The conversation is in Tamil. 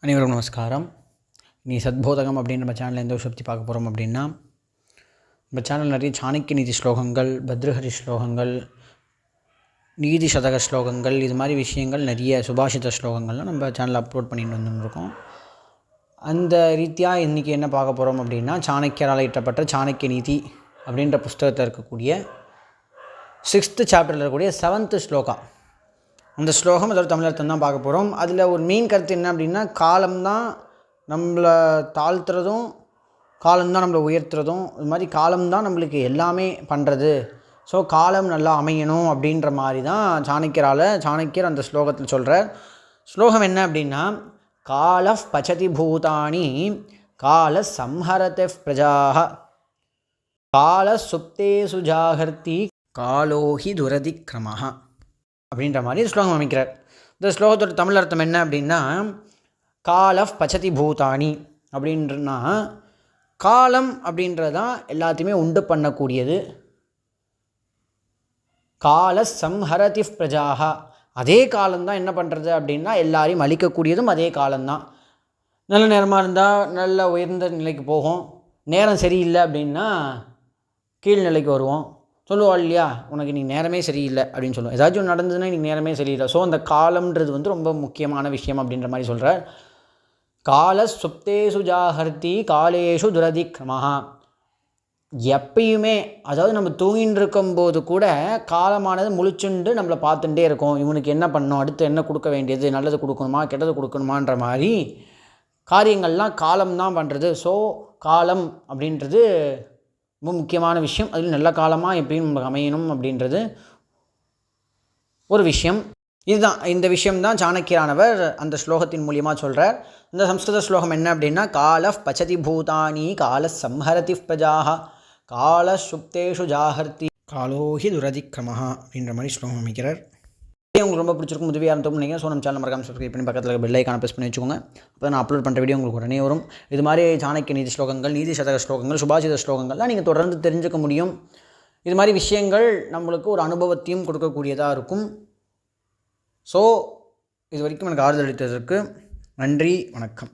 அனைவரும் நமஸ்காரம். நீ சத்போதகம் அப்படின்னு நம்ம சேனலில் எந்த விஷயத்தை பார்க்க போகிறோம் அப்படின்னா, நம்ம சேனல் நிறைய சாணக்கிய நீதி ஸ்லோகங்கள், பத்ரஹரி ஸ்லோகங்கள், நீதி சதக ஸ்லோகங்கள், இது மாதிரி விஷயங்கள் நிறைய சுபாஷித ஸ்லோகங்கள்லாம் நம்ம சேனலில் அப்லோட் பண்ணிட்டு வந்துருக்கோம். அந்த ரீதியாக இன்றைக்கி என்ன பார்க்க போகிறோம் அப்படின்னா, சாணக்கியரால் இட்டப்பட்ட சாணக்கிய நீதி அப்படின்ற புஸ்தகத்தில் இருக்கக்கூடிய 6th சாப்டரில் இருக்கக்கூடிய 7th ஸ்லோகா. அந்த ஸ்லோகம் அதோட தமிழர்த்தம் தான் பார்க்க போகிறோம். அதில் ஒரு மெயின் கருத்து என்ன அப்படின்னா, காலம்தான் நம்மளை தாழ்த்துறதும், காலம்தான் நம்மளை உயர்த்துறதும், இது மாதிரி காலம்தான் நம்மளுக்கு எல்லாமே பண்ணுறது. ஸோ காலம் நல்லா அமையணும் அப்படின்ற மாதிரி தான் சாணக்கியர் அந்த ஸ்லோகத்தில் சொல்கிறார். ஸ்லோகம் என்ன அப்படின்னா, கால பச்சதி பூதானி கால சம்ஹரதே பிரஜாஹ கால சுப்தேசு ஜாகர்த்தி காலோஹி துரதிக்ரமஹ அப்படின்ற மாதிரி ஸ்லோகம் அமைக்கிறார். இந்த ஸ்லோகத்தோட தமிழ் அர்த்தம் என்ன அப்படின்னா, கால பச்சதி பூதானி அப்படின்றனா, காலம் அப்படின்றது தான் எல்லாத்தையுமே உண்டு பண்ணக்கூடியது. கால சம்ஹரதி பிரஜாக, அதே காலம்தான் என்ன பண்ணுறது அப்படின்னா எல்லாரையும் அழிக்கக்கூடியதும் அதே காலம்தான். நல்ல நேரமாக இருந்தால் நல்ல உயர்ந்த நிலைக்கு போகும், நேரம் சரியில்லை அப்படின்னா கீழ்நிலைக்கு வருவோம். சொல்லுவாள் இல்லையா, உனக்கு நீ நேரமே சரியில்லை அப்படின்னு சொல்லுவோம். ஏதாச்சும் நடந்ததுன்னா நீ நேரமே சரியில்லை. ஸோ அந்த காலம்ன்றது ரொம்ப முக்கியமான விஷயம் அப்படின்ற மாதிரி சொல்கிறார். கால சுப்தேசு ஜாகர்த்தி காலேஷு துரதிக்ரமஹா. எப்பயுமே, அதாவது நம்ம தூங்கின்னு இருக்கும்போது கூட காலமானது முழிச்சுண்டு நம்மளை பார்த்துட்டே இருக்கும். இவனுக்கு என்ன பண்ணணும், அடுத்து என்ன கொடுக்க வேண்டியது, நல்லது கொடுக்கணுமா கெட்டது கொடுக்கணுமான்ற மாதிரி காரியங்கள்லாம் காலம்தான் பண்ணுறது. ஸோ காலம் அப்படின்றது ரொம்ப முக்கியமான விஷயம். அதில் நல்ல காலமாக எப்படியும் நமக்கு அமையணும் அப்படின்றது ஒரு விஷயம். இதுதான், இந்த விஷயம்தான் சாணக்கியரானவர் அந்த ஸ்லோகத்தின் மூலியமாக சொல்கிறார். இந்த சம்ஸ்கிருத ஸ்லோகம் என்ன அப்படின்னா, கால பச்சதி பூதானி கால சம்ஹரதி பிரஜாஹ கால சுப்தேஷு ஜாகர்த்தி காலோஹி துரதிக்ரமஹ அப்படின்ற மாதிரி ஸ்லோகம் அமைக்கிறார். உங்களுக்கு ரொம்ப பிடிச்சிருக்கும், உதவியாக இருந்தோம் நீங்கள். ஸோ நம்ம சேனல் மறக்காம சப்ஸ்கிரைப் பண்ணி பக்கத்தில் பெல் ஐக்கானை ப்ரெஸ் பண்ணி வச்சுக்கோங்க. அப்போ நான் அப்லோட் பண்ணுற வீடியோ உங்களுக்கு உடனே வரும். இது மாதிரி சாணக்கிய நீதி ஸ்லோகங்கள், நீதி சதக ஸ்லோகங்கள், சுபாஷித ஸ்லோகங்கள்லாம் நீங்கள் தொடர்ந்து தெரிஞ்சுக்க முடியும். இது மாதிரி விஷயங்கள் நம்மளுக்கு ஒரு அனுபவத்தையும் கொடுக்கக்கூடியதாக இருக்கும். ஸோ இது வரைக்கும் எனக்கு ஆறுதல் அளித்ததற்கு நன்றி, வணக்கம்.